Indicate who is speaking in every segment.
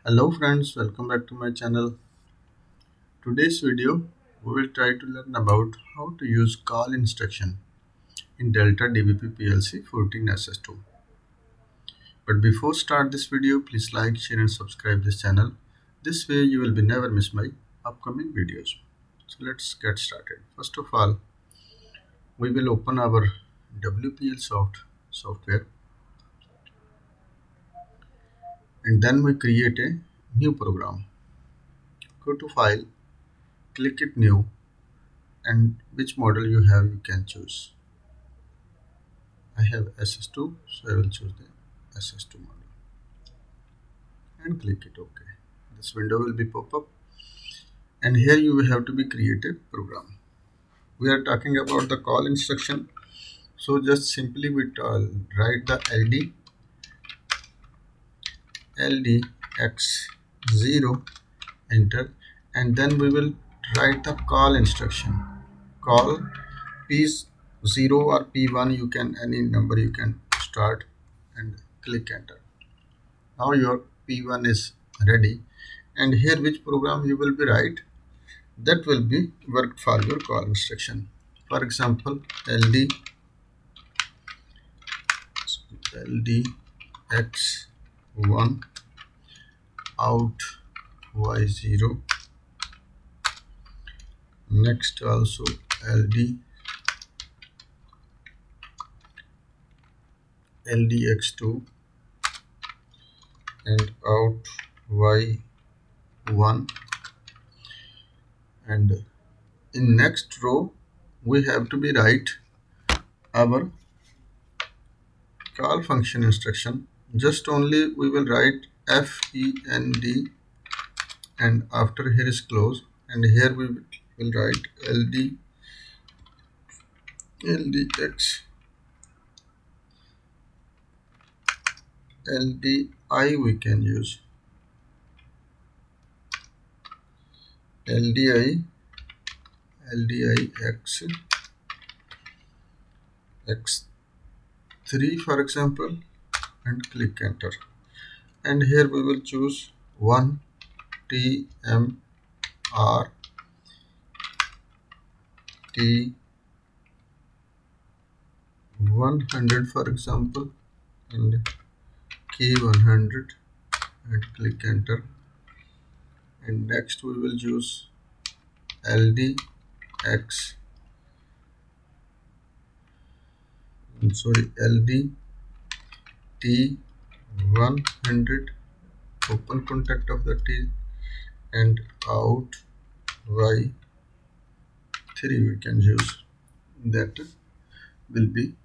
Speaker 1: Hello friends, welcome back to my channel. Today's video we will try to learn about how to use call instruction in Delta DVP-PLC 14SS2. But before start this video, please like, share and subscribe this channel. This way you will be never miss my upcoming videos. So let's get started. First of all, we will open our WPLSoft software and then we create a new program. Go to file, click it new and which model you have you can choose. I have SS2, so I will choose the SS2 model and click it OK. This window will be pop up and here you will have to be create a program. We are talking about the call instruction, so just simply we write the LDX0 enter and then we will write the call instruction. Call P0 or P1, you can any number you can start and click enter. Now your P1 is ready and here which program you will be write that will be worked for your call instruction. For example, LDX1 out Y0, next also LDX2 and out Y1, and in next row we have to be write our call function instruction. Just only we will write FEND and after here is close and here we will write LDX LDI, we can use LDI LDIX X3 for example and click enter and here we will choose 1 TMR T 100 for example and K100 and click enter and next we will choose LDX LDT 100 open contact of the T and out Y3 we can use. That will be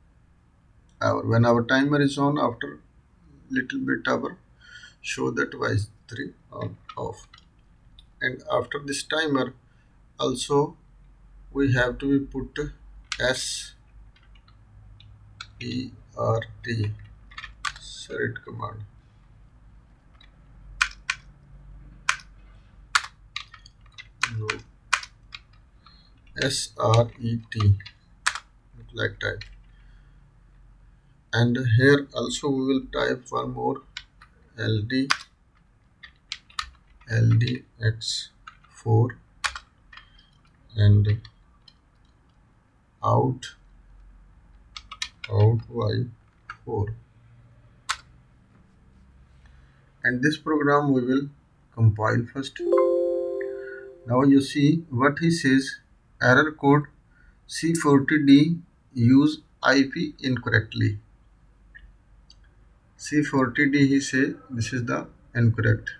Speaker 1: our when our timer is on, after little bit our show that Y3 on off, and after this timer also we have to be put SRET command. No, SRET like type, and here also we will type one more LDX4 and out Y4, and this program we will compile first. Now you see what he says, error code C40D use IP incorrectly. C40D he say this is the incorrect.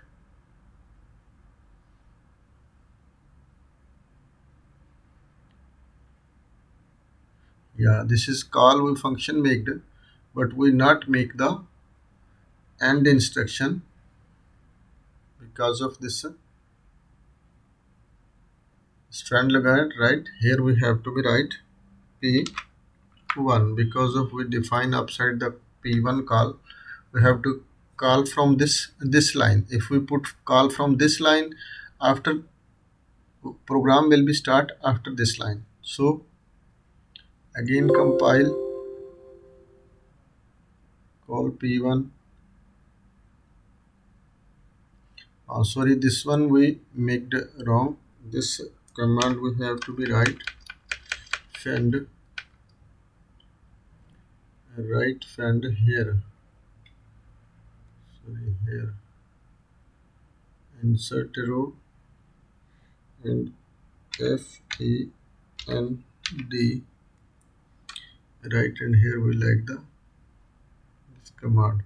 Speaker 1: Yeah, this is call we function made, but we not make the AND instruction because of this strand लगाया, right? Here we have to be write P1 because of we define upside the P1 call. We have to call from this line. If we put call from this line, after program will be start after this line. So again compile, call P1 Sorry, this one we made wrong. This command we have to be fend fend here. Sorry, here. Insert a row and FEND right, and here we like this command,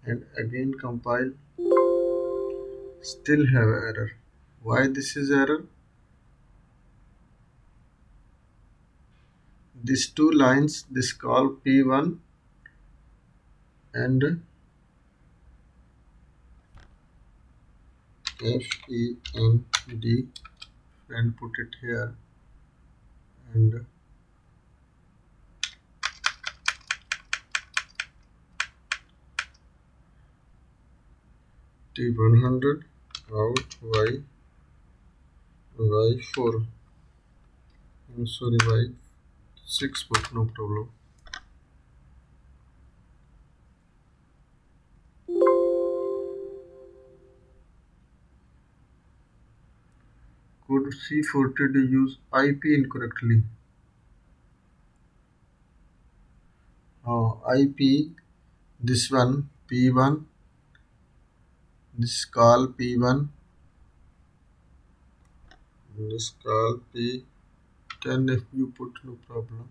Speaker 1: and again compile. Still have error. Why this is error? These two lines, this call P1 and FEND, and put it here, and T100 out Y4. I'm sorry, Y6, but no problem. Could C40D use IP incorrectly? IP, this one P1, this call P1, this call P10 if you put, no problem,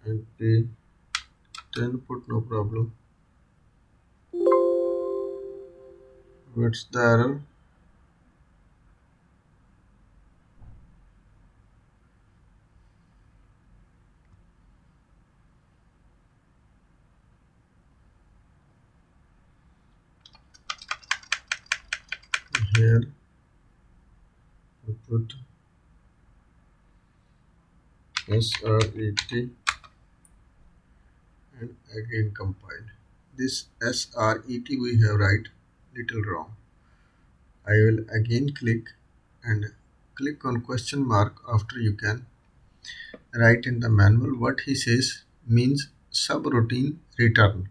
Speaker 1: and P10 put, no problem. What's the error? Here we put SRET and again compile. This SRET we have write little wrong. I will again click on question mark. After you can write in the manual what he says means subroutine return.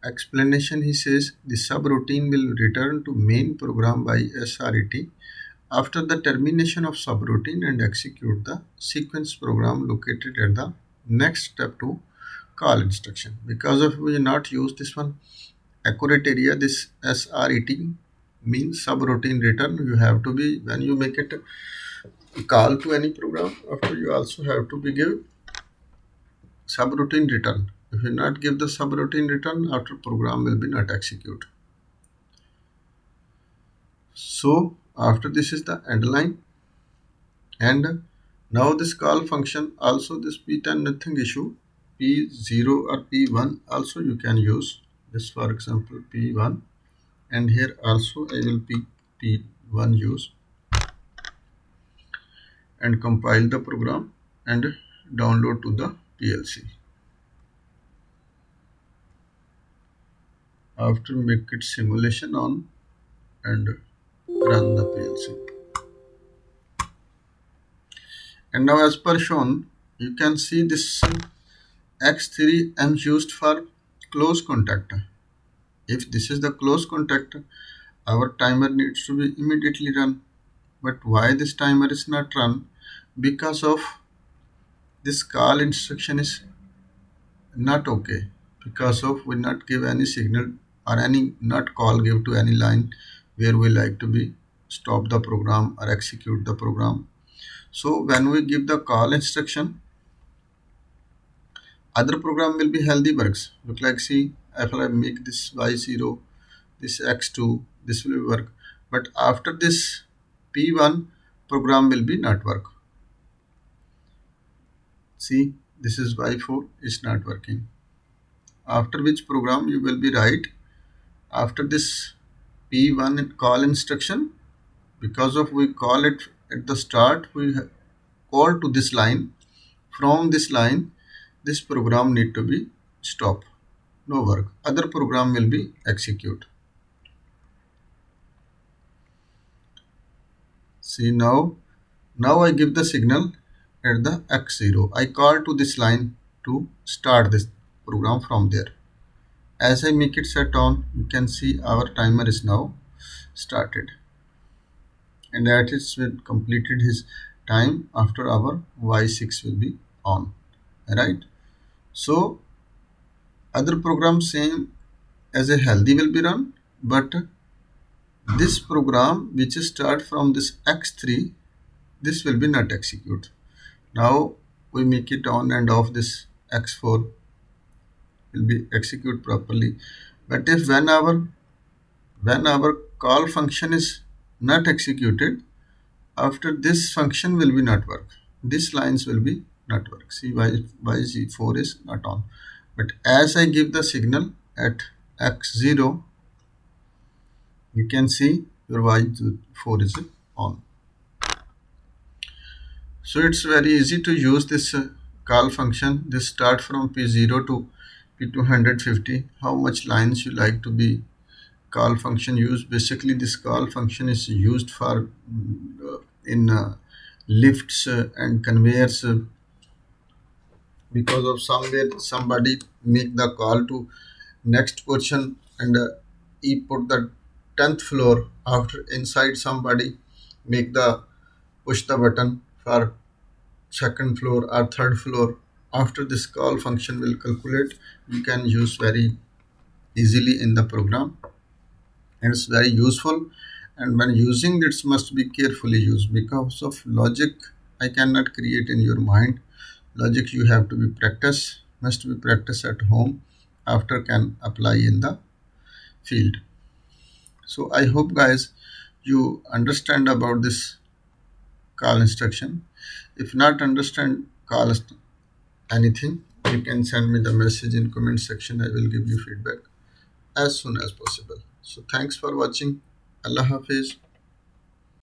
Speaker 1: Explanation, he says the subroutine will return to main program by SRET after the termination of subroutine and execute the sequence program located at the next step to call instruction. Because of we not use this one accurate area, this SRET means subroutine return. You have to be, when you make it call to any program, after you also have to be give subroutine return. If you not give the subroutine return, after program will be not execute. So after this is the end line, and now this call function also, this P10 nothing issue, P0 or P1 also you can use this, for example P1, and here also I will P1 use, and compile the program and download to the PLC. After make it simulation on and run the PLC. And now as per shown, you can see this X3M used for close contact. If this is the close contact, our timer needs to be immediately run. But why this timer is not run? Because of this call instruction is not okay. Because of we not give any signal or any not call give to any line where we like to be stop the program or execute the program. So when we give the call instruction, other program will be healthy works. Look like, see, if I make this Y0, this X2, this will work. But after this P1 program will be not work. See, this is Y4 is not working. After which program you will be right after this P1 call instruction, because of we call it at the start, we call to this line. From this line, this program need to be stop, no work. Other program will be execute. See now I give the signal at the X0. I call to this line to start this program from there. As I make it set on, you can see our timer is now started, and that is will completed his time after our Y6 will be on, right? So other program same as a healthy will be run, but this program which start from this X3, this will be not execute. Now we make it on and off, this X4 will be execute properly. But if when our call function is not executed, after this function will be not work. This lines will be not work. See why Z4 is not on. But as I give the signal at X0, you can see your Y4 is on. So it's very easy to use this call function. This start from P0 to P250. How much lines you like to be call function used. Basically this call function is used for in lifts and conveyors, because of somewhere somebody make the call to next position, and he put the 10th floor. After inside somebody make the push the button for second floor or third floor. After this call function will calculate, you can use very easily in the program, and it's very useful. And when using this must be carefully used, because of logic I cannot create in your mind. Logic you have to be practice, must be practice at home, after can apply in the field. So I hope guys you understand about this call instruction. If not understand call anything, you can send me the message in comment section. I will give you feedback as soon as possible. So thanks for watching. Allah Hafiz.